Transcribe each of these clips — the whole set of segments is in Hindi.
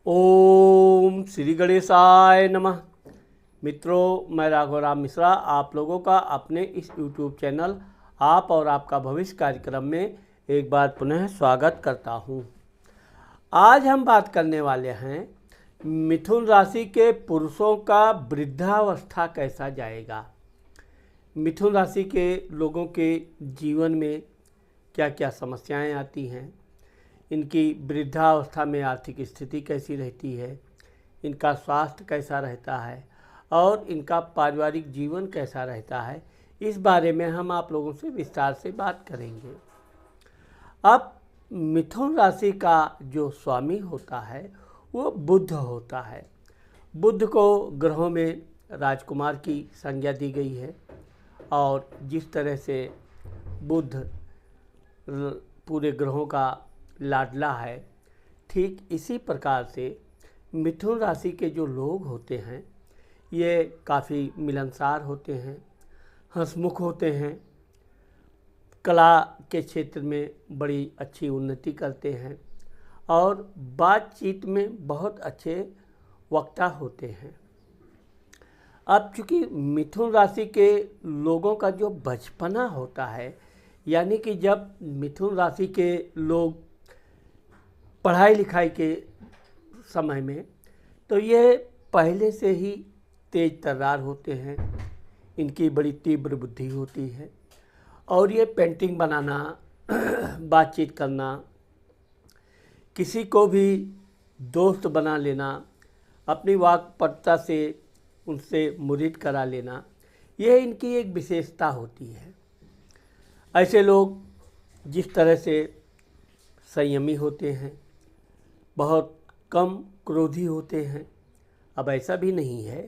ओम श्री गणेशाय नमः। मित्रों, मैं राघवराम मिश्रा आप लोगों का अपने इस YouTube चैनल आप और आपका भविष्य कार्यक्रम में एक बार पुनः स्वागत करता हूं। आज हम बात करने वाले हैं मिथुन राशि के पुरुषों का वृद्धावस्था कैसा जाएगा। मिथुन राशि के लोगों के जीवन में क्या क्या समस्याएं आती हैं, इनकी वृद्धावस्था में आर्थिक स्थिति कैसी रहती है, इनका स्वास्थ्य कैसा रहता है और इनका पारिवारिक जीवन कैसा रहता है, इस बारे में हम आप लोगों से विस्तार से बात करेंगे। अब मिथुन राशि का जो स्वामी होता है वो बुध होता है। बुध को ग्रहों में राजकुमार की संज्ञा दी गई है और जिस तरह से बुध पूरे ग्रहों का लाडला है, ठीक इसी प्रकार से मिथुन राशि के जो लोग होते हैं ये काफ़ी मिलनसार होते हैं, हंसमुख होते हैं, कला के क्षेत्र में बड़ी अच्छी उन्नति करते हैं और बातचीत में बहुत अच्छे वक्ता होते हैं। अब चूँकि मिथुन राशि के लोगों का जो बचपना होता है, यानी कि जब मिथुन राशि के लोग पढ़ाई लिखाई के समय में, तो ये पहले से ही तेज तर्रार होते हैं, इनकी बड़ी तीव्र बुद्धि होती है और ये पेंटिंग बनाना, बातचीत करना, किसी को भी दोस्त बना लेना, अपनी वाक्पटुता से उनसे मुरीद करा लेना, यह इनकी एक विशेषता होती है। ऐसे लोग जिस तरह से संयमी होते हैं, बहुत कम क्रोधी होते हैं। अब ऐसा भी नहीं है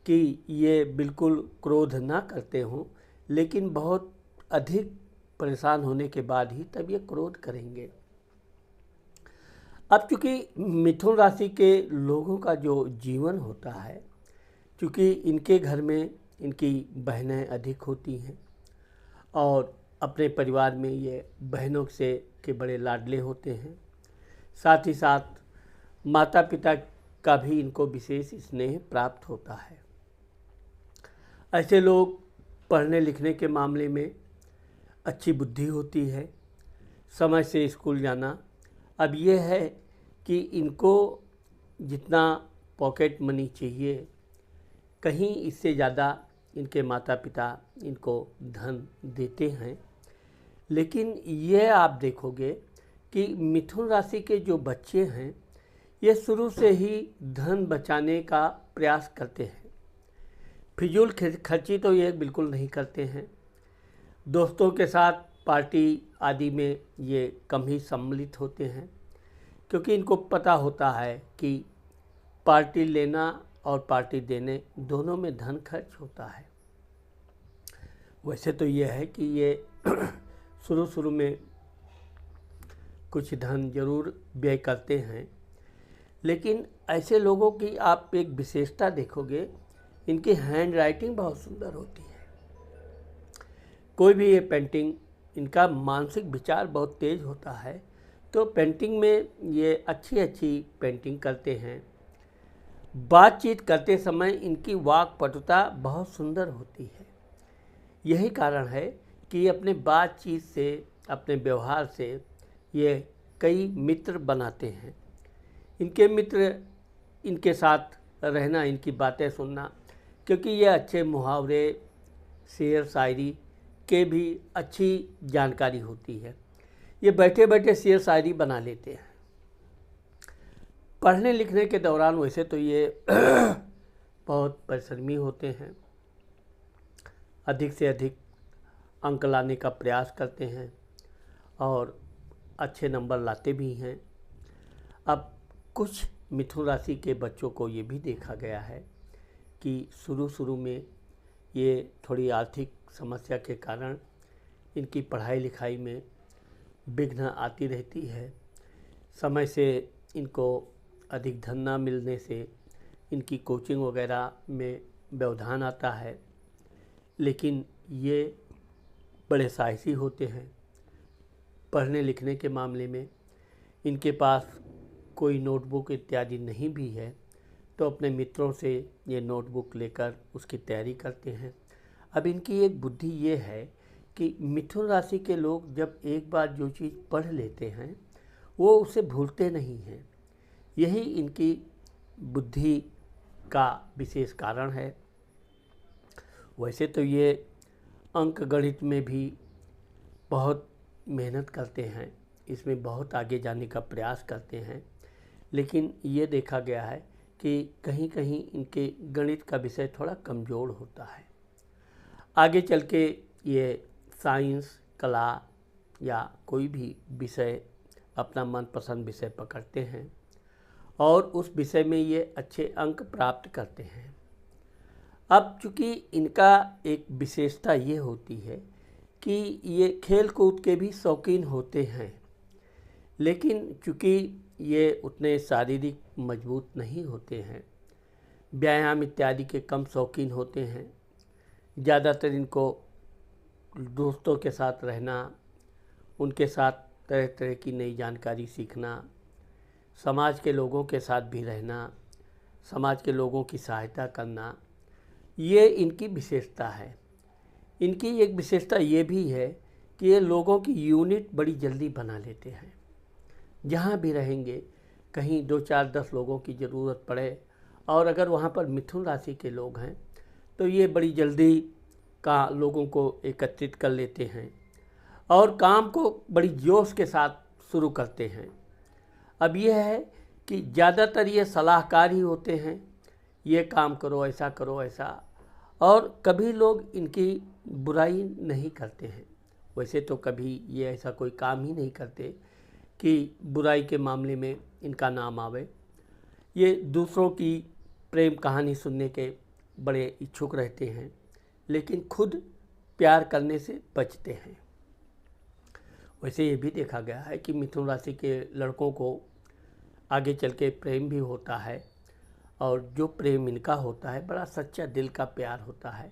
कि ये बिल्कुल क्रोध ना करते हों, लेकिन बहुत अधिक परेशान होने के बाद ही तब ये क्रोध करेंगे। अब चूँकि मिथुन राशि के लोगों का जो जीवन होता है, चूँकि इनके घर में इनकी बहनें अधिक होती हैं और अपने परिवार में ये बहनों से के बड़े लाडले होते हैं, साथ ही साथ माता पिता का भी इनको विशेष स्नेह प्राप्त होता है। ऐसे लोग पढ़ने लिखने के मामले में अच्छी बुद्धि होती है, समय से स्कूल जाना। अब ये है कि इनको जितना पॉकेट मनी चाहिए, कहीं इससे ज़्यादा इनके माता पिता इनको धन देते हैं। लेकिन ये आप देखोगे कि मिथुन राशि के जो बच्चे हैं ये शुरू से ही धन बचाने का प्रयास करते हैं। फिजूल खर्ची तो ये बिल्कुल नहीं करते हैं। दोस्तों के साथ पार्टी आदि में ये कम ही सम्मिलित होते हैं, क्योंकि इनको पता होता है कि पार्टी लेना और पार्टी देने दोनों में धन खर्च होता है। वैसे तो ये है कि ये शुरू में कुछ धन जरूर व्यय करते हैं, लेकिन ऐसे लोगों की आप एक विशेषता देखोगे, इनकी हैंड राइटिंग बहुत सुंदर होती है। कोई भी ये पेंटिंग, इनका मानसिक विचार बहुत तेज होता है, तो पेंटिंग में ये अच्छी पेंटिंग करते हैं। बातचीत करते समय इनकी वाक्पटुता बहुत सुंदर होती है। यही कारण है कि अपने बातचीत से, अपने व्यवहार से ये कई मित्र बनाते हैं। इनके मित्र इनके साथ रहना, इनकी बातें सुनना, क्योंकि ये अच्छे मुहावरे, शेर शायरी के भी अच्छी जानकारी होती है, ये बैठे बैठे शेर शायरी बना लेते हैं। पढ़ने लिखने के दौरान वैसे तो ये बहुत परिश्रमी होते हैं, अधिक से अधिक अंक लाने का प्रयास करते हैं और अच्छे नंबर लाते भी हैं। अब कुछ मिथुन राशि के बच्चों को ये भी देखा गया है कि शुरू में ये थोड़ी आर्थिक समस्या के कारण इनकी पढ़ाई लिखाई में विघ्न आती रहती है। समय से इनको अधिक धन ना मिलने से इनकी कोचिंग वगैरह में व्यवधान आता है, लेकिन ये बड़े साहसी होते हैं। पढ़ने लिखने के मामले में इनके पास कोई नोटबुक इत्यादि नहीं भी है तो अपने मित्रों से ये नोटबुक लेकर उसकी तैयारी करते हैं। अब इनकी एक बुद्धि ये है कि मिथुन राशि के लोग जब एक बार जो चीज़ पढ़ लेते हैं वो उसे भूलते नहीं हैं। यही इनकी बुद्धि का विशेष कारण है। वैसे तो ये अंक गणित में भी बहुत मेहनत करते हैं, इसमें बहुत आगे जाने का प्रयास करते हैं, लेकिन ये देखा गया है कि कहीं कहीं इनके गणित का विषय थोड़ा कमज़ोर होता है। आगे चल के ये साइंस, कला या कोई भी विषय अपना मनपसंद विषय पकड़ते हैं और उस विषय में ये अच्छे अंक प्राप्त करते हैं। अब चूँकि इनका एक विशेषता ये होती है कि ये खेल कूद के भी शौकीन होते हैं, लेकिन चूँकि ये उतने शारीरिक मजबूत नहीं होते हैं, व्यायाम इत्यादि के कम शौकीन होते हैं। ज़्यादातर इनको दोस्तों के साथ रहना, उनके साथ तरह तरह की नई जानकारी सीखना, समाज के लोगों के साथ भी रहना, समाज के लोगों की सहायता करना, ये इनकी विशेषता है। इनकी एक विशेषता ये भी है कि ये लोगों की यूनिट बड़ी जल्दी बना लेते हैं। जहाँ भी रहेंगे, कहीं 2, 4, 10 लोगों की ज़रूरत पड़े और अगर वहाँ पर मिथुन राशि के लोग हैं तो ये बड़ी जल्दी का लोगों को एकत्रित कर लेते हैं और काम को बड़ी जोश के साथ शुरू करते हैं। अब यह है कि ज़्यादातर ये सलाहकार ही होते हैं, ये काम करो, ऐसा करो, ऐसा, और कभी लोग इनकी बुराई नहीं करते हैं। वैसे तो कभी ये ऐसा कोई काम ही नहीं करते कि बुराई के मामले में इनका नाम आवे। ये दूसरों की प्रेम कहानी सुनने के बड़े इच्छुक रहते हैं, लेकिन खुद प्यार करने से बचते हैं। वैसे ये भी देखा गया है कि मिथुन राशि के लड़कों को आगे चल के प्रेम भी होता है और जो प्रेम इनका होता है बड़ा सच्चा दिल का प्यार होता है।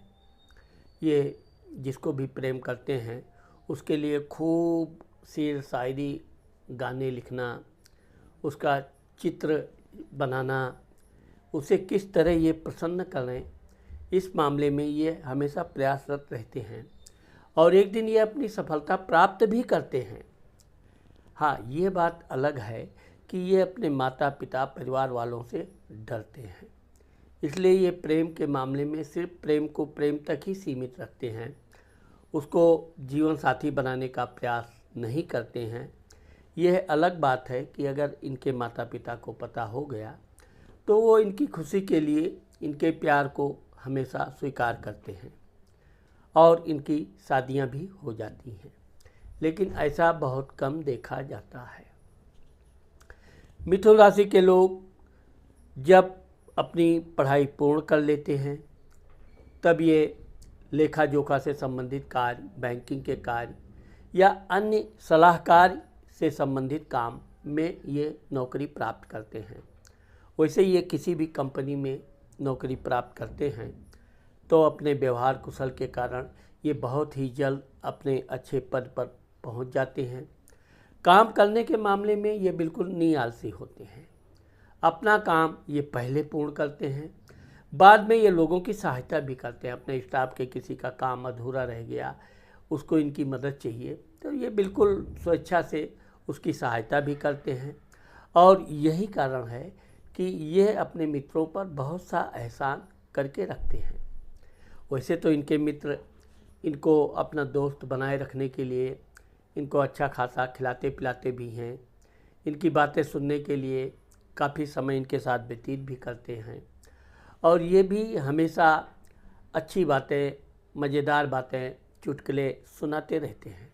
ये जिसको भी प्रेम करते हैं उसके लिए खूब शेर शायरी, गाने लिखना, उसका चित्र बनाना, उसे किस तरह ये प्रसन्न करें, इस मामले में ये हमेशा प्रयासरत रहते हैं और एक दिन ये अपनी सफलता प्राप्त भी करते हैं। हाँ, ये बात अलग है कि ये अपने माता पिता परिवार वालों से डरते हैं, इसलिए ये प्रेम के मामले में सिर्फ प्रेम को प्रेम तक ही सीमित रखते हैं, उसको जीवन साथी बनाने का प्रयास नहीं करते हैं। यह अलग बात है कि अगर इनके माता पिता को पता हो गया तो वो इनकी खुशी के लिए इनके प्यार को हमेशा स्वीकार करते हैं और इनकी शादियां भी हो जाती हैं, लेकिन ऐसा बहुत कम देखा जाता है। मिथुन राशि के लोग जब अपनी पढ़ाई पूर्ण कर लेते हैं तब ये लेखा जोखा से संबंधित कार्य, बैंकिंग के कार्य या अन्य सलाहकार से संबंधित काम में ये नौकरी प्राप्त करते हैं। वैसे ये किसी भी कंपनी में नौकरी प्राप्त करते हैं तो अपने व्यवहार कुशल के कारण ये बहुत ही जल्द अपने अच्छे पद पर पहुंच जाते हैं। काम करने के मामले में ये बिल्कुल निआलसी होते हैं। अपना काम ये पहले पूर्ण करते हैं, बाद में ये लोगों की सहायता भी करते हैं। अपने स्टाफ के किसी का काम अधूरा रह गया, उसको इनकी मदद चाहिए तो ये बिल्कुल स्वेच्छा से उसकी सहायता भी करते हैं और यही कारण है कि ये अपने मित्रों पर बहुत सा एहसान करके रखते हैं। वैसे तो इनके मित्र इनको अपना दोस्त बनाए रखने के लिए इनको अच्छा खासा खिलाते पिलाते भी हैं, इनकी बातें सुनने के लिए काफ़ी समय इनके साथ व्यतीत भी करते हैं और ये भी हमेशा अच्छी बातें, मज़ेदार बातें, चुटकुले सुनाते रहते हैं।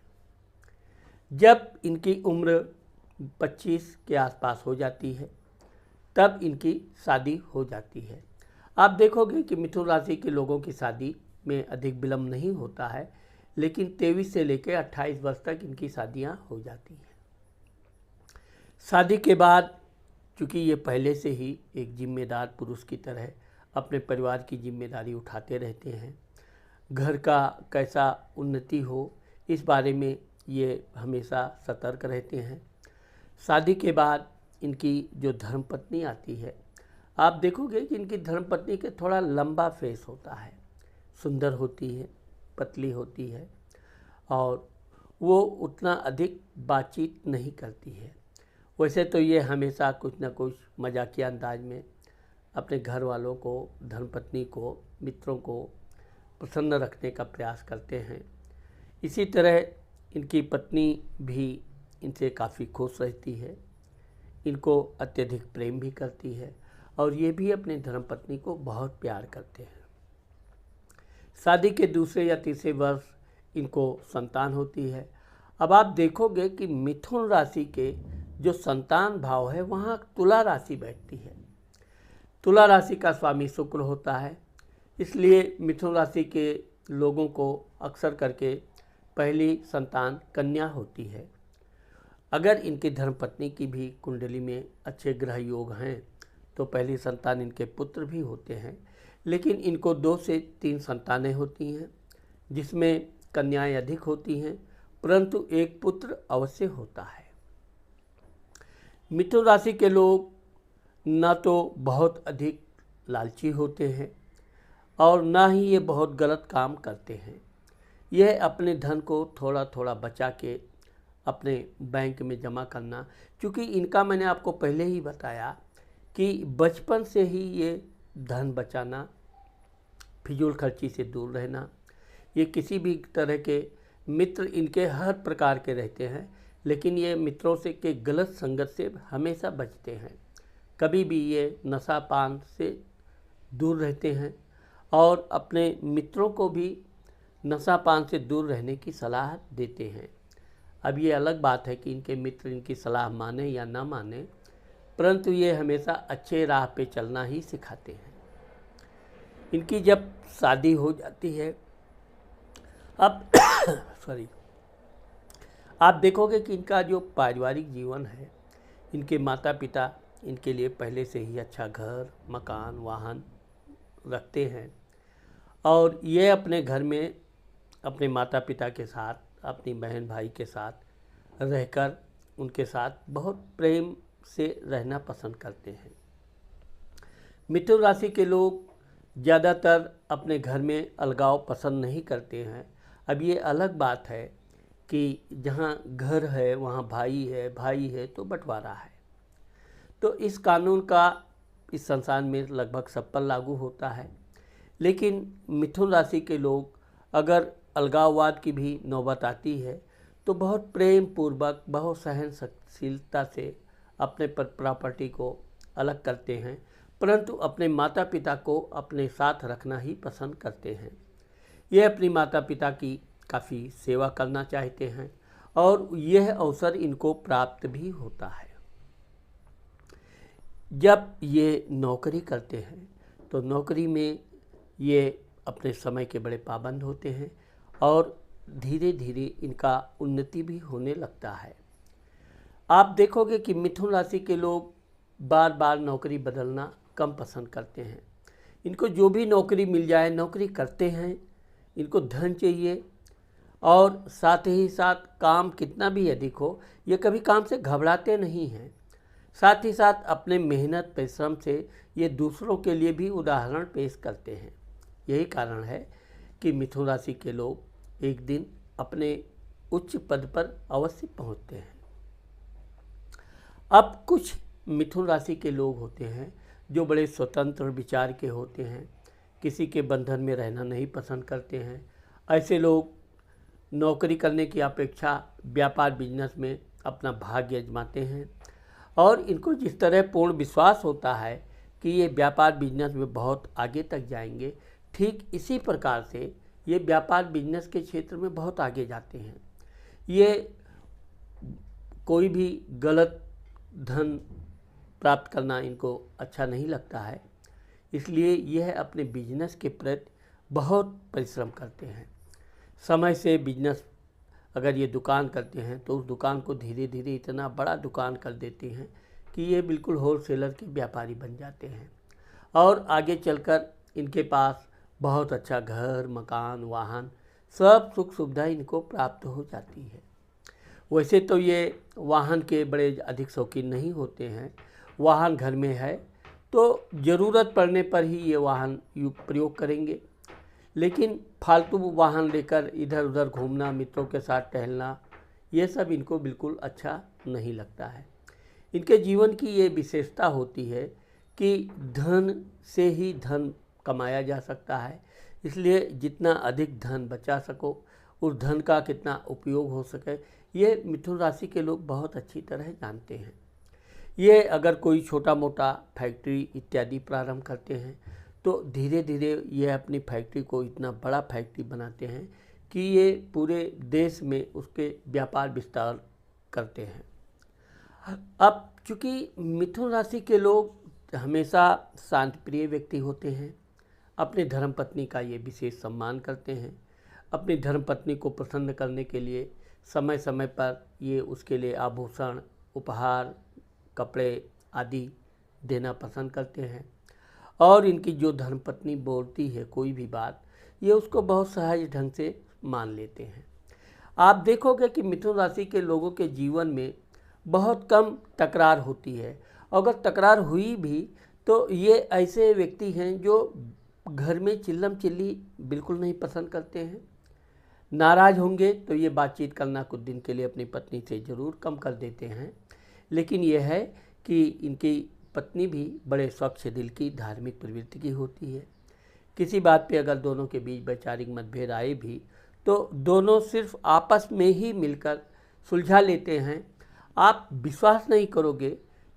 जब इनकी उम्र 25 के आसपास हो जाती है तब इनकी शादी हो जाती है। आप देखोगे कि मिथुन राशि के लोगों की शादी में अधिक विलम्ब नहीं होता है, लेकिन 23 से लेकर 28 वर्ष तक इनकी शादियां हो जाती हैं। शादी के बाद चूँकि ये पहले से ही एक जिम्मेदार पुरुष की तरह अपने परिवार की जिम्मेदारी उठाते रहते हैं, घर का कैसा उन्नति हो इस बारे में ये हमेशा सतर्क रहते हैं। शादी के बाद इनकी जो धर्मपत्नी आती है, आप देखोगे कि इनकी धर्मपत्नी के थोड़ा लंबा फेस होता है, सुंदर होती है, पतली होती है और वो उतना अधिक बातचीत नहीं करती है। वैसे तो ये हमेशा कुछ न कुछ मजाकिया अंदाज में अपने घर वालों को, धर्मपत्नी को, मित्रों को प्रसन्न रखने का प्रयास करते हैं। इसी तरह इनकी पत्नी भी इनसे काफ़ी खुश रहती है, इनको अत्यधिक प्रेम भी करती है और ये भी अपने धर्मपत्नी को बहुत प्यार करते हैं। शादी के दूसरे या तीसरे वर्ष इनको संतान होती है। अब आप देखोगे कि मिथुन राशि के जो संतान भाव है वहाँ तुला राशि बैठती है। तुला राशि का स्वामी शुक्र होता है, इसलिए मिथुन राशि के लोगों को अक्सर करके पहली संतान कन्या होती है। अगर इनकी धर्मपत्नी की भी कुंडली में अच्छे ग्रह योग हैं तो पहली संतान इनके पुत्र भी होते हैं, लेकिन इनको 2 से 3 संतानें होती हैं जिसमें कन्याएं अधिक होती हैं, परंतु एक पुत्र अवश्य होता है। मिथुन राशि के लोग ना तो बहुत अधिक लालची होते हैं और ना ही ये बहुत गलत काम करते हैं। यह अपने धन को थोड़ा थोड़ा बचा के अपने बैंक में जमा करना, क्योंकि इनका मैंने आपको पहले ही बताया कि बचपन से ही ये धन बचाना, फिजूल खर्ची से दूर रहना, ये किसी भी तरह के मित्र इनके हर प्रकार के रहते हैं, लेकिन ये मित्रों से के गलत संगत से हमेशा बचते हैं। कभी भी ये नशा पान से दूर रहते हैं और अपने मित्रों को भी नशा पान से दूर रहने की सलाह देते हैं। अब ये अलग बात है कि इनके मित्र इनकी सलाह माने या ना माने, परंतु ये हमेशा अच्छे राह पे चलना ही सिखाते हैं। इनकी जब शादी हो जाती है, अब आप देखोगे कि इनका जो पारिवारिक जीवन है, इनके माता पिता इनके लिए पहले से ही अच्छा घर, मकान, वाहन रखते हैं और ये अपने घर में अपने माता पिता के साथ, अपनी बहन भाई के साथ रहकर उनके साथ बहुत प्रेम से रहना पसंद करते हैं। मिथुन राशि के लोग ज़्यादातर अपने घर में अलगाव पसंद नहीं करते हैं। अब ये अलग बात है कि जहाँ घर है वहाँ भाई है तो बंटवारा है। तो इस कानून का इस संसार में लगभग सब पर लागू होता है, लेकिन मिथुन राशि के लोग अगर अलगाववाद की भी नौबत आती है तो बहुत प्रेम पूर्वक, बहुत सहनशीलता से अपने प्रॉपर्टी को अलग करते हैं, परंतु अपने माता पिता को अपने साथ रखना ही पसंद करते हैं। ये अपनी माता पिता की काफ़ी सेवा करना चाहते हैं और यह अवसर इनको प्राप्त भी होता है। जब ये नौकरी करते हैं तो नौकरी में ये अपने समय के बड़े पाबंद होते हैं और धीरे धीरे इनका उन्नति भी होने लगता है। आप देखोगे कि मिथुन राशि के लोग बार बार नौकरी बदलना कम पसंद करते हैं। इनको जो भी नौकरी मिल जाए नौकरी करते हैं, इनको धन चाहिए और साथ ही साथ काम कितना भी अधिक हो ये कभी काम से घबराते नहीं हैं। साथ ही साथ अपने मेहनत परिश्रम से ये दूसरों के लिए भी उदाहरण पेश करते हैं। यही कारण है कि मिथुन राशि के लोग एक दिन अपने उच्च पद पर अवश्य पहुंचते हैं। अब कुछ मिथुन राशि के लोग होते हैं जो बड़े स्वतंत्र विचार के होते हैं, किसी के बंधन में रहना नहीं पसंद करते हैं। ऐसे लोग नौकरी करने की अपेक्षा व्यापार बिजनेस में अपना भाग्य आजमाते हैं और इनको जिस तरह पूर्ण विश्वास होता है कि ये व्यापार बिजनेस में बहुत आगे तक जाएंगे, ठीक इसी प्रकार से ये व्यापार बिजनेस के क्षेत्र में बहुत आगे जाते हैं। ये कोई भी गलत धन प्राप्त करना इनको अच्छा नहीं लगता है, इसलिए यह अपने बिजनेस के प्रति बहुत परिश्रम करते हैं। समय से बिजनेस अगर ये दुकान करते हैं तो उस दुकान को धीरे धीरे इतना बड़ा दुकान कर देते हैं कि ये बिल्कुल होलसेलर के व्यापारी बन जाते हैं और आगे चलकर इनके पास बहुत अच्छा घर, मकान, वाहन, सब सुख सुविधा इनको प्राप्त हो जाती है। वैसे तो ये वाहन के बड़े अधिक शौकीन नहीं होते हैं, वाहन घर में है तो ज़रूरत पड़ने पर ही ये वाहन प्रयोग करेंगे, लेकिन फालतू वाहन लेकर इधर उधर घूमना, मित्रों के साथ टहलना, ये सब इनको बिल्कुल अच्छा नहीं लगता है। इनके जीवन की ये विशेषता होती है कि धन से ही धन कमाया जा सकता है, इसलिए जितना अधिक धन बचा सको, उस धन का कितना उपयोग हो सके, ये मिथुन राशि के लोग बहुत अच्छी तरह जानते हैं। ये अगर कोई छोटा मोटा फैक्ट्री इत्यादि प्रारंभ करते हैं तो धीरे धीरे ये अपनी फैक्ट्री को इतना बड़ा फैक्ट्री बनाते हैं कि ये पूरे देश में उसके व्यापार विस्तार करते हैं। अब चूँकि मिथुन राशि के लोग हमेशा शांतिप्रिय व्यक्ति होते हैं, अपने धर्मपत्नी का ये विशेष सम्मान करते हैं। अपनी धर्मपत्नी को प्रसन्न करने के लिए समय समय पर ये उसके लिए आभूषण, उपहार, कपड़े आदि देना पसंद करते हैं। और इनकी जो धर्मपत्नी बोलती है कोई भी बात, ये उसको बहुत सहज ढंग से मान लेते हैं। आप देखोगे कि मिथुन राशि के लोगों के जीवन में बहुत कम तकरार होती है। अगर तकरार हुई भी तो ये ऐसे व्यक्ति हैं जो घर में चिल्लम चिल्ली बिल्कुल नहीं पसंद करते हैं। नाराज़ होंगे तो ये बातचीत करना कुछ दिन के लिए अपनी पत्नी से ज़रूर कम कर देते हैं, लेकिन यह है कि इनकी पत्नी भी बड़े स्वच्छ दिल की, धार्मिक प्रवृत्ति की होती है। किसी बात पे अगर दोनों के बीच वैचारिक मतभेद आए भी तो दोनों सिर्फ आपस में ही मिलकर सुलझा लेते हैं। आप विश्वास नहीं करोगे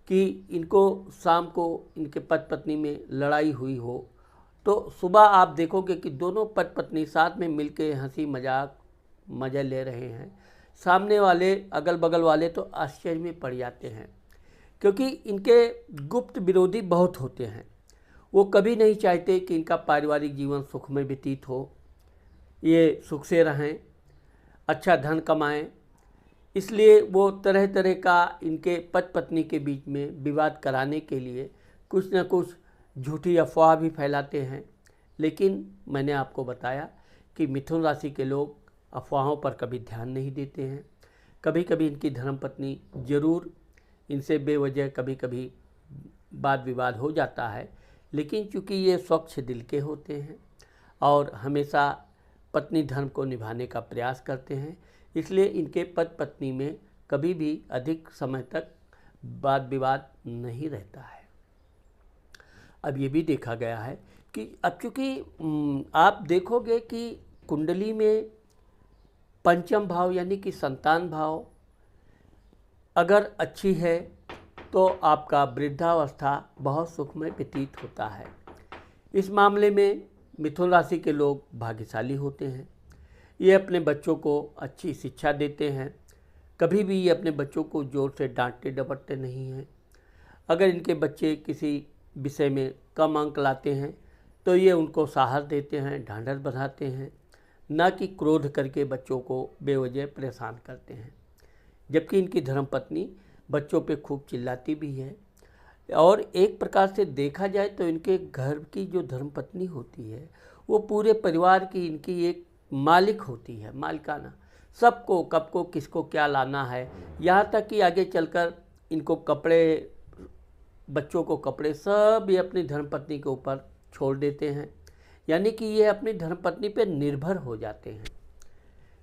कि इनको शाम को इनके पति पत्नी में लड़ाई हुई हो तो सुबह आप देखोगे कि दोनों पति पत्नी साथ में मिलके हंसी मजाक मज़ा ले रहे हैं। सामने वाले, अगल बगल वाले तो आश्चर्य में पड़ जाते हैं, क्योंकि इनके गुप्त विरोधी बहुत होते हैं। वो कभी नहीं चाहते कि इनका पारिवारिक जीवन सुख में व्यतीत हो, ये सुख से रहें, अच्छा धन कमाएं। इसलिए वो तरह तरह का इनके पति पत्नी के बीच में विवाद कराने के लिए कुछ न कुछ झूठी अफवाह भी फैलाते हैं। लेकिन मैंने आपको बताया कि मिथुन राशि के लोग अफवाहों पर कभी ध्यान नहीं देते हैं। कभी कभी इनकी धर्मपत्नी ज़रूर इनसे बेवजह कभी कभी वाद विवाद हो जाता है, लेकिन चूँकि ये स्वच्छ दिल के होते हैं और हमेशा पत्नी धर्म को निभाने का प्रयास करते हैं, इसलिए इनके पति पत्नी में कभी भी अधिक समय तक वाद विवाद नहीं रहता है। अब ये भी देखा गया है कि अब चूँकि आप देखोगे कि कुंडली में पंचम भाव यानी कि संतान भाव अगर अच्छी है तो आपका वृद्धावस्था बहुत सुखमय व्यतीत होता है। इस मामले में मिथुन राशि के लोग भाग्यशाली होते हैं। ये अपने बच्चों को अच्छी शिक्षा देते हैं, कभी भी ये अपने बच्चों को ज़ोर से डांटते डपटते नहीं हैं। अगर इनके बच्चे किसी विषय में कम अंक लाते हैं तो ये उनको साहस देते हैं, ढांढस बंधाते हैं, ना कि क्रोध करके बच्चों को बेवजह परेशान करते हैं। जबकि इनकी धर्मपत्नी बच्चों पे खूब चिल्लाती भी है। और एक प्रकार से देखा जाए तो इनके घर की जो धर्मपत्नी होती है वो पूरे परिवार की इनकी एक मालिक होती है, मालिकाना। सबको कब को किसको क्या लाना है, यहाँ तक कि आगे चलकर इनको कपड़े, बच्चों को कपड़े सब ये अपनी धर्मपत्नी के ऊपर छोड़ देते हैं, यानी कि ये अपनी धर्मपत्नी पर निर्भर हो जाते हैं।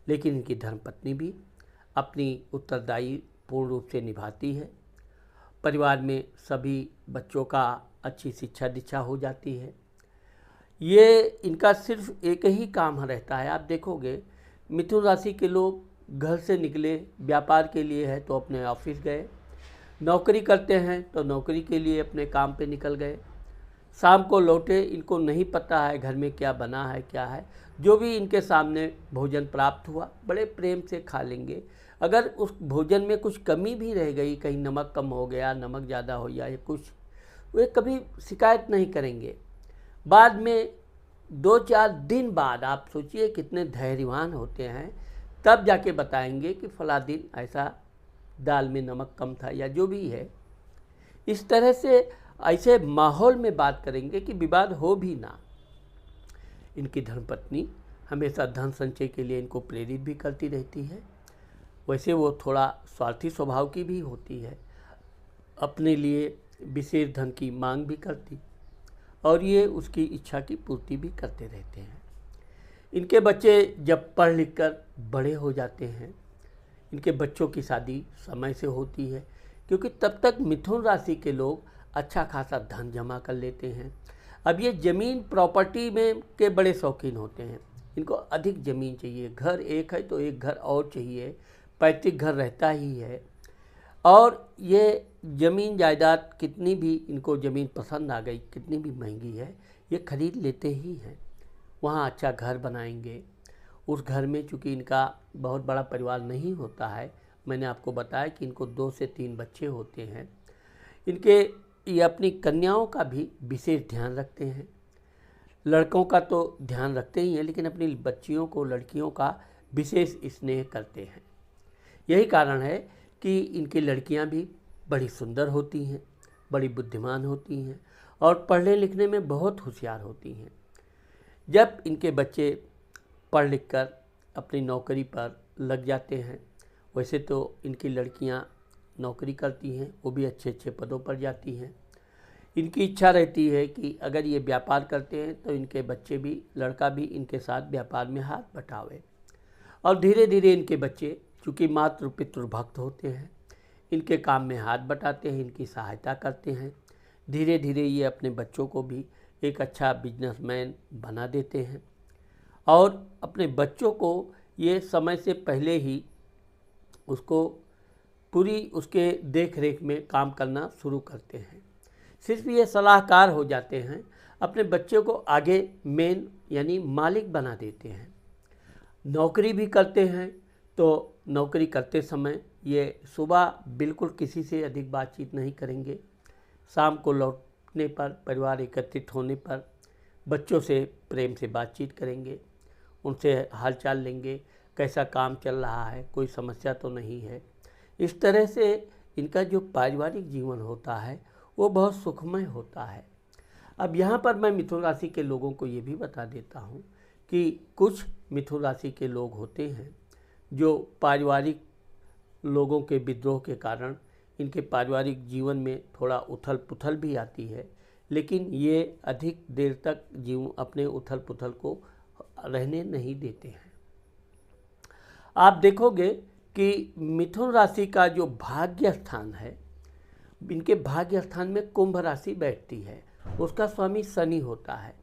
लेकिन इनकी धर्मपत्नी भी अपनी उत्तरदायी पूर्ण रूप से निभाती है। परिवार में सभी बच्चों का अच्छी शिक्षा दीक्षा हो जाती है। ये इनका सिर्फ एक ही काम रहता है। आप देखोगे मिथुन राशि के लोग घर से निकले व्यापार के लिए है तो अपने ऑफिस गए, नौकरी करते हैं तो नौकरी के लिए अपने काम पे निकल गए, शाम को लौटे, इनको नहीं पता है घर में क्या बना है क्या है। जो भी इनके सामने भोजन प्राप्त हुआ बड़े प्रेम से खा लेंगे। अगर उस भोजन में कुछ कमी भी रह गई, कहीं नमक कम हो गया, नमक ज़्यादा हो गया या कुछ, वे कभी शिकायत नहीं करेंगे। बाद में 2-4 दिन बाद आप सोचिए कितने धैर्यवान होते हैं, तब जाके बताएंगे कि फला दिन ऐसा दाल में नमक कम था या जो भी है। इस तरह से ऐसे माहौल में बात करेंगे कि विवाद हो भी ना। इनकी धर्मपत्नी हमेशा धन संचय के लिए इनको प्रेरित भी करती रहती है। वैसे वो थोड़ा स्वार्थी स्वभाव की भी होती है, अपने लिए विशेष धन की मांग भी करती और ये उसकी इच्छा की पूर्ति भी करते रहते हैं। इनके बच्चे जब पढ़ लिख कर बड़े हो जाते हैं, इनके बच्चों की शादी समय से होती है, क्योंकि तब तक मिथुन राशि के लोग अच्छा खासा धन जमा कर लेते हैं। अब ये ज़मीन प्रॉपर्टी में के बड़े शौकीन होते हैं, इनको अधिक ज़मीन चाहिए। घर एक है तो एक घर और चाहिए, पैतृक घर रहता ही है। और ये ज़मीन जायदाद कितनी भी इनको ज़मीन पसंद आ गई, कितनी भी महंगी है, ये खरीद लेते ही हैं। वहाँ अच्छा घर बनाएंगे। उस घर में चूँकि इनका बहुत बड़ा परिवार नहीं होता है, मैंने आपको बताया कि इनको 2 से 3 बच्चे होते हैं। इनके ये अपनी कन्याओं का भी विशेष ध्यान रखते हैं। लड़कों का तो ध्यान रखते ही हैं, लेकिन अपनी बच्चियों को, लड़कियों का विशेष स्नेह करते हैं। यही कारण है कि इनकी लड़कियां भी बड़ी सुंदर होती हैं, बड़ी बुद्धिमान होती हैं और पढ़ने लिखने में बहुत होशियार होती हैं। जब इनके बच्चे पढ़ लिख कर अपनी नौकरी पर लग जाते हैं, वैसे तो इनकी लड़कियां नौकरी करती हैं, वो भी अच्छे अच्छे पदों पर जाती हैं। इनकी इच्छा रहती है कि अगर ये व्यापार करते हैं तो इनके बच्चे भी, लड़का भी इनके साथ व्यापार में हाथ बटावे। और धीरे धीरे इनके बच्चे चूँकि मातृ पितृ भक्त होते हैं, इनके काम में हाथ बटाते हैं, इनकी सहायता करते हैं। धीरे धीरे ये अपने बच्चों को भी एक अच्छा बिजनेसमैन बना देते हैं और अपने बच्चों को ये समय से पहले ही उसको पूरी उसके देख रेख में काम करना शुरू करते हैं। सिर्फ ये सलाहकार हो जाते हैं, अपने बच्चों को आगे मेन यानी मालिक बना देते हैं। नौकरी भी करते हैं तो नौकरी करते समय ये सुबह बिल्कुल किसी से अधिक बातचीत नहीं करेंगे। शाम को लौटने पर, परिवार एकत्रित होने पर बच्चों से प्रेम से बातचीत करेंगे, उनसे हालचाल लेंगे, कैसा काम चल रहा है, कोई समस्या तो नहीं है। इस तरह से इनका जो पारिवारिक जीवन होता है वो बहुत सुखमय होता है। अब यहाँ पर मैं मिथुन राशि के लोगों को ये भी बता देता हूँ कि कुछ मिथुन राशि के लोग होते हैं जो पारिवारिक लोगों के विद्रोह के कारण इनके पारिवारिक जीवन में थोड़ा उथल पुथल भी आती है, लेकिन ये अधिक देर तक अपने उथल पुथल को रहने नहीं देते हैं। आप देखोगे कि मिथुन राशि का जो भाग्य स्थान है, इनके भाग्य स्थान में कुंभ राशि बैठती है, उसका स्वामी शनि होता है।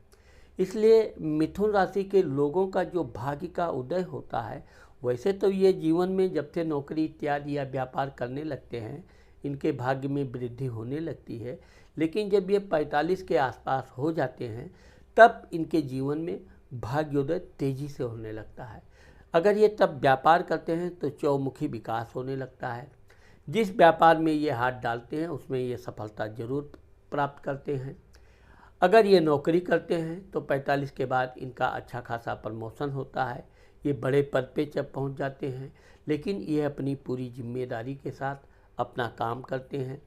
इसलिए मिथुन राशि के लोगों का जो भाग्य का उदय होता है, वैसे तो ये जीवन में जब से नौकरी इत्यादि या व्यापार करने लगते हैं, इनके भाग्य में वृद्धि होने लगती है। लेकिन जब ये 45 के आसपास हो जाते हैं, तब इनके जीवन में भाग्योदय तेजी से होने लगता है। अगर ये तब व्यापार करते हैं तो चौमुखी विकास होने लगता है। जिस व्यापार में ये हाथ डालते हैं उसमें ये सफलता जरूर प्राप्त करते हैं। अगर ये नौकरी करते हैं तो 45 के बाद इनका अच्छा खासा प्रमोशन होता है, ये बड़े पद पे जब पहुंच जाते हैं, लेकिन ये अपनी पूरी जिम्मेदारी के साथ अपना काम करते हैं।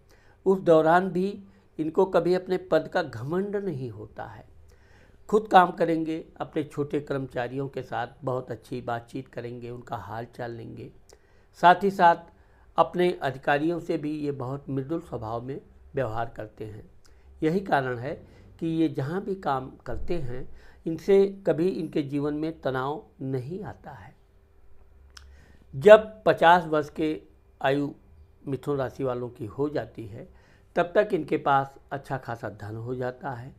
उस दौरान भी इनको कभी अपने पद का घमंड नहीं होता है। खुद काम करेंगे, अपने छोटे कर्मचारियों के साथ बहुत अच्छी बातचीत करेंगे, उनका हाल चाल लेंगे। साथ ही साथ अपने अधिकारियों से भी ये बहुत मृदुल स्वभाव में व्यवहार करते हैं। यही कारण है कि ये जहाँ भी काम करते हैं, इनसे कभी इनके जीवन में तनाव नहीं आता है। जब 50 वर्ष के आयु मिथुन राशि वालों की हो जाती है, तब तक इनके पास अच्छा खासा धन हो जाता है।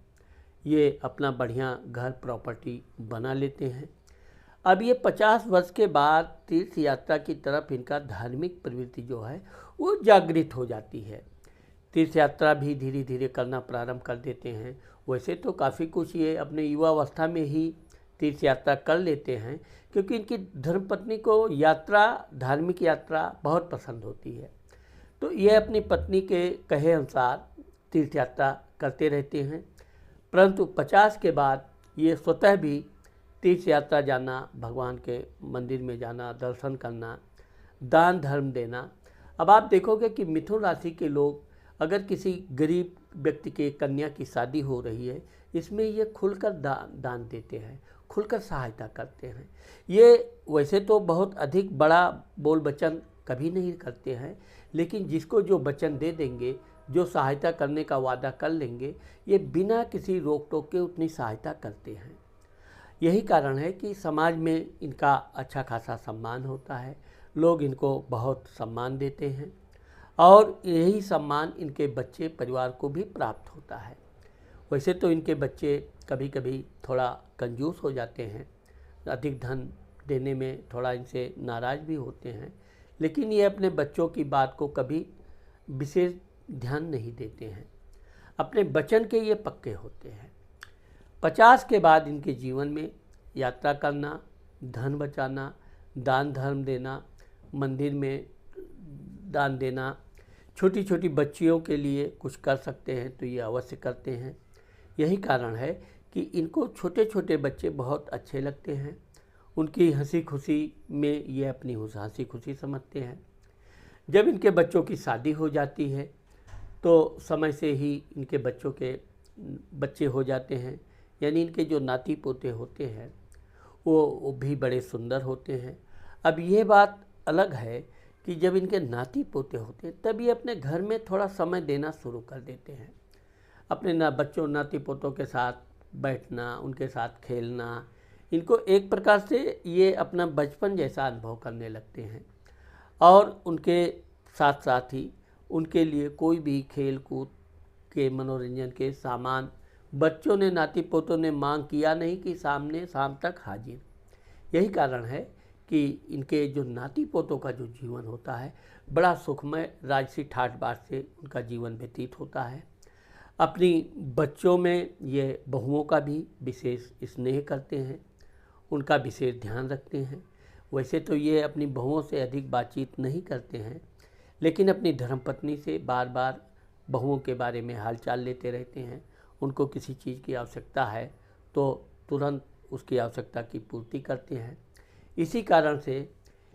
ये अपना बढ़िया घर प्रॉपर्टी बना लेते हैं। अब ये 50 वर्ष के बाद तीर्थ यात्रा की तरफ इनका धार्मिक प्रवृत्ति जो है वो जागृत हो जाती है। तीर्थ यात्रा भी धीरे धीरे करना प्रारंभ कर देते हैं। वैसे तो काफ़ी कुछ ये अपने युवावस्था में ही तीर्थ यात्रा कर लेते हैं, क्योंकि इनकी धर्मपत्नी को यात्रा, धार्मिक यात्रा बहुत पसंद होती है। तो ये अपनी पत्नी के कहे अनुसार तीर्थ यात्रा करते रहते हैं। परंतु 50 के बाद ये स्वतः भी तीर्थ यात्रा जाना, भगवान के मंदिर में जाना, दर्शन करना, दान धर्म देना। अब आप देखोगे कि मिथुन राशि के लोग अगर किसी गरीब व्यक्ति के कन्या की शादी हो रही है, इसमें ये खुलकर दान देते हैं, खुलकर सहायता करते हैं। ये वैसे तो बहुत अधिक बड़ा बोल वचन कभी नहीं करते हैं, लेकिन जिसको जो वचन दे देंगे, जो सहायता करने का वादा कर लेंगे, ये बिना किसी रोक टोक के उतनी सहायता करते हैं। यही कारण है कि समाज में इनका अच्छा खासा सम्मान होता है, लोग इनको बहुत सम्मान देते हैं और यही सम्मान इनके बच्चे परिवार को भी प्राप्त होता है। वैसे तो इनके बच्चे कभी कभी थोड़ा कंजूस हो जाते हैं, अधिक धन देने में थोड़ा इनसे नाराज़ भी होते हैं, लेकिन ये अपने बच्चों की बात को कभी विशेष ध्यान नहीं देते हैं। अपने वचन के ये पक्के होते हैं। 50 के बाद इनके जीवन में यात्रा करना, धन बचाना, दान धर्म देना, मंदिर में दान देना, छोटी छोटी बच्चियों के लिए कुछ कर सकते हैं तो ये अवश्य करते हैं। यही कारण है कि इनको छोटे छोटे बच्चे बहुत अच्छे लगते हैं। उनकी हंसी खुशी में ये अपनी हंसी खुशी समझते हैं। जब इनके बच्चों की शादी हो जाती है तो समय से ही इनके बच्चों के बच्चे हो जाते हैं, यानी इनके जो नाती पोते होते हैं वो भी बड़े सुंदर होते हैं। अब ये बात अलग है कि जब इनके नाती पोते होते हैं तब ये अपने घर में थोड़ा समय देना शुरू कर देते हैं। अपने बच्चों नाती पोतों के साथ बैठना, उनके साथ खेलना, इनको एक प्रकार से ये अपना बचपन जैसा अनुभव करने लगते हैं। और उनके साथ साथ ही उनके लिए कोई भी खेल कूद के मनोरंजन के सामान बच्चों ने, नाती पोतों ने मांग किया नहीं कि सामने शाम तक हाजिर। यही कारण है कि इनके जो नाती पोतों का जो जीवन होता है बड़ा सुखमय, राजसी ठाठ बाट से उनका जीवन व्यतीत होता है। अपनी बच्चों में ये बहुओं का भी विशेष स्नेह करते हैं, उनका विशेष ध्यान रखते हैं। वैसे तो ये अपनी बहुओं से अधिक बातचीत नहीं करते हैं, लेकिन अपनी धर्मपत्नी से बार बार बहुओं के बारे में हालचाल लेते रहते हैं। उनको किसी चीज़ की आवश्यकता है तो तुरंत उसकी आवश्यकता की पूर्ति करते हैं। इसी कारण से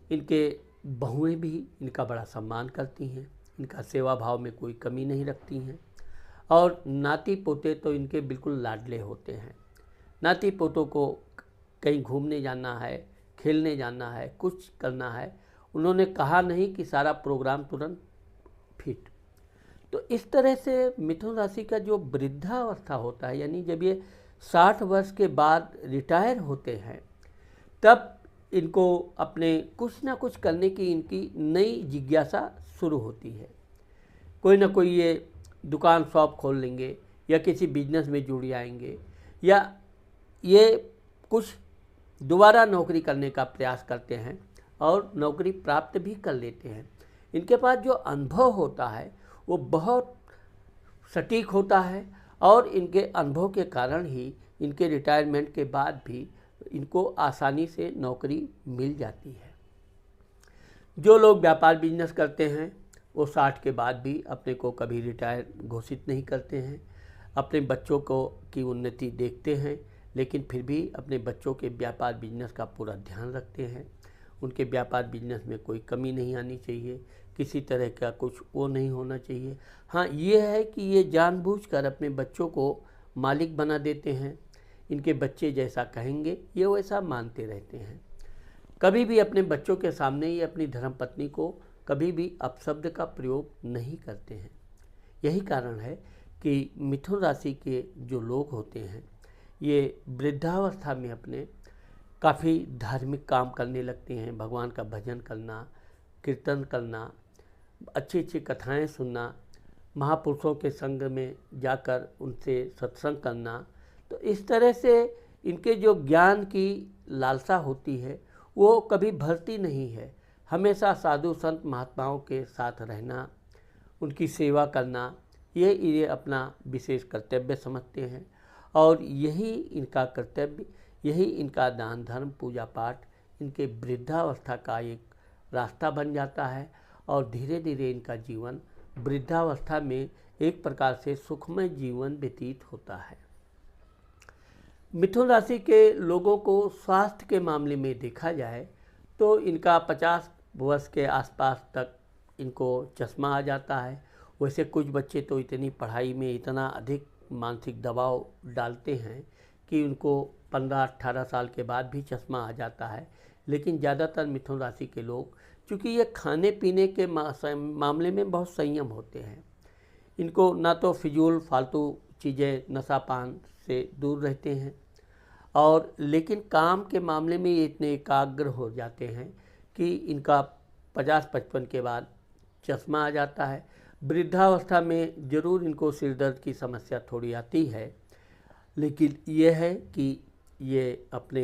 इनके बहुएं भी इनका बड़ा सम्मान करती हैं, इनका सेवा भाव में कोई कमी नहीं रखती हैं। और नाती पोते तो इनके बिल्कुल लाडले होते हैं। नाती पोतों को कहीं घूमने जाना है, खेलने जाना है, कुछ करना है, उन्होंने कहा नहीं कि सारा प्रोग्राम तुरंत फिट। तो इस तरह से मिथुन राशि का जो वृद्धावस्था होता है, यानी जब ये 60 वर्ष के बाद रिटायर होते हैं, तब इनको अपने कुछ ना कुछ करने की इनकी नई जिज्ञासा शुरू होती है। कोई ना कोई ये दुकान शॉप खोल लेंगे या किसी बिजनेस में जुड़ जाएंगे, या ये कुछ दोबारा नौकरी करने का प्रयास करते हैं और नौकरी प्राप्त भी कर लेते हैं। इनके पास जो अनुभव होता है वो बहुत सटीक होता है और इनके अनुभव के कारण ही इनके रिटायरमेंट के बाद भी इनको आसानी से नौकरी मिल जाती है। जो लोग व्यापार बिजनेस करते हैं वो 60 के बाद भी अपने को कभी रिटायर घोषित नहीं करते हैं। अपने बच्चों को की उन्नति देखते हैं, लेकिन फिर भी अपने बच्चों के व्यापार बिजनेस का पूरा ध्यान रखते हैं। उनके व्यापार बिजनेस में कोई कमी नहीं आनी चाहिए, किसी तरह का कुछ वो नहीं होना चाहिए। हाँ, ये है कि ये जानबूझकर अपने बच्चों को मालिक बना देते हैं। इनके बच्चे जैसा कहेंगे ये वैसा मानते रहते हैं। कभी भी अपने बच्चों के सामने ये अपनी धर्मपत्नी को कभी भी अपशब्द का प्रयोग नहीं करते हैं। यही कारण है कि मिथुन राशि के जो लोग होते हैं ये वृद्धावस्था में अपने काफ़ी धार्मिक काम करने लगते हैं। भगवान का भजन करना, कीर्तन करना, अच्छी अच्छी कथाएं सुनना, महापुरुषों के संग में जाकर उनसे सत्संग करना। तो इस तरह से इनके जो ज्ञान की लालसा होती है वो कभी भरती नहीं है। हमेशा साधु संत महात्माओं के साथ रहना, उनकी सेवा करना, ये अपना विशेष कर्तव्य समझते हैं। और यही इनका कर्तव्य, यही इनका दान धर्म पूजा पाठ इनके वृद्धावस्था का एक रास्ता बन जाता है। और धीरे धीरे इनका जीवन वृद्धावस्था में एक प्रकार से सुखमय जीवन व्यतीत होता है। मिथुन राशि के लोगों को स्वास्थ्य के मामले में देखा जाए तो इनका 50 वर्ष के आसपास तक इनको चश्मा आ जाता है। वैसे कुछ बच्चे तो इतनी पढ़ाई में इतना अधिक मानसिक दबाव डालते हैं कि उनको 15-18 साल के बाद भी चश्मा आ जाता है। लेकिन ज़्यादातर मिथुन राशि के लोग क्योंकि ये खाने पीने के मामले में बहुत संयम होते हैं। इनको ना तो फिजूल फालतू चीज़ें नशा पान से दूर रहते हैं, और लेकिन काम के मामले में ये इतने एकाग्र हो जाते हैं कि इनका 50-55 के बाद चश्मा आ जाता है। वृद्धावस्था में ज़रूर इनको सिर दर्द की समस्या थोड़ी आती है, लेकिन ये है कि ये अपने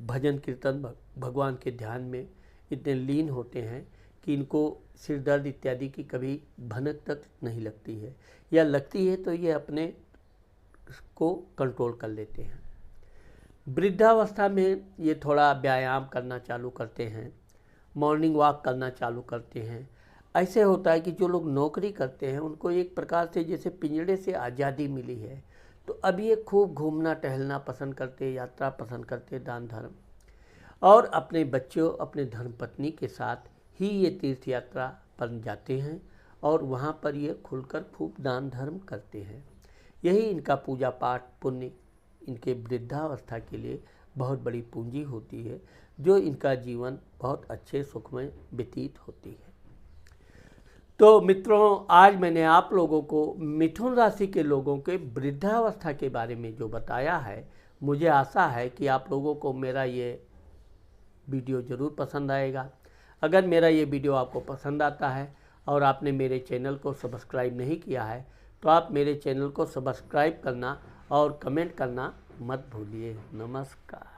भजन कीर्तन भगवान के ध्यान में इतने लीन होते हैं कि इनको सिर दर्द इत्यादि की कभी भनक तक नहीं लगती है, या लगती है तो ये अपने को कंट्रोल कर लेते हैं। वृद्धावस्था में ये थोड़ा व्यायाम करना चालू करते हैं, मॉर्निंग वॉक करना चालू करते हैं। ऐसे होता है कि जो लोग नौकरी करते हैं उनको एक प्रकार से जैसे पिंजड़े से आज़ादी मिली है, तो अब ये खूब घूमना टहलना पसंद करते, यात्रा पसंद करते, दान धर्म, और अपने बच्चों अपने धर्मपत्नी के साथ ही ये तीर्थ यात्रा पर जाते हैं और वहाँ पर ये खुलकर खूब दान धर्म करते हैं। यही इनका पूजा पाठ पुण्य इनके वृद्धावस्था के लिए बहुत बड़ी पूंजी होती है, जो इनका जीवन बहुत अच्छे सुखमय व्यतीत होती है। तो मित्रों, आज मैंने आप लोगों को मिथुन राशि के लोगों के वृद्धावस्था के बारे में जो बताया है, मुझे आशा है कि आप लोगों को मेरा ये वीडियो ज़रूर पसंद आएगा। अगर मेरा ये वीडियो आपको पसंद आता है और आपने मेरे चैनल को सब्सक्राइब नहीं किया है, तो आप मेरे चैनल को सब्सक्राइब करना और कमेंट करना मत भूलिए। नमस्कार।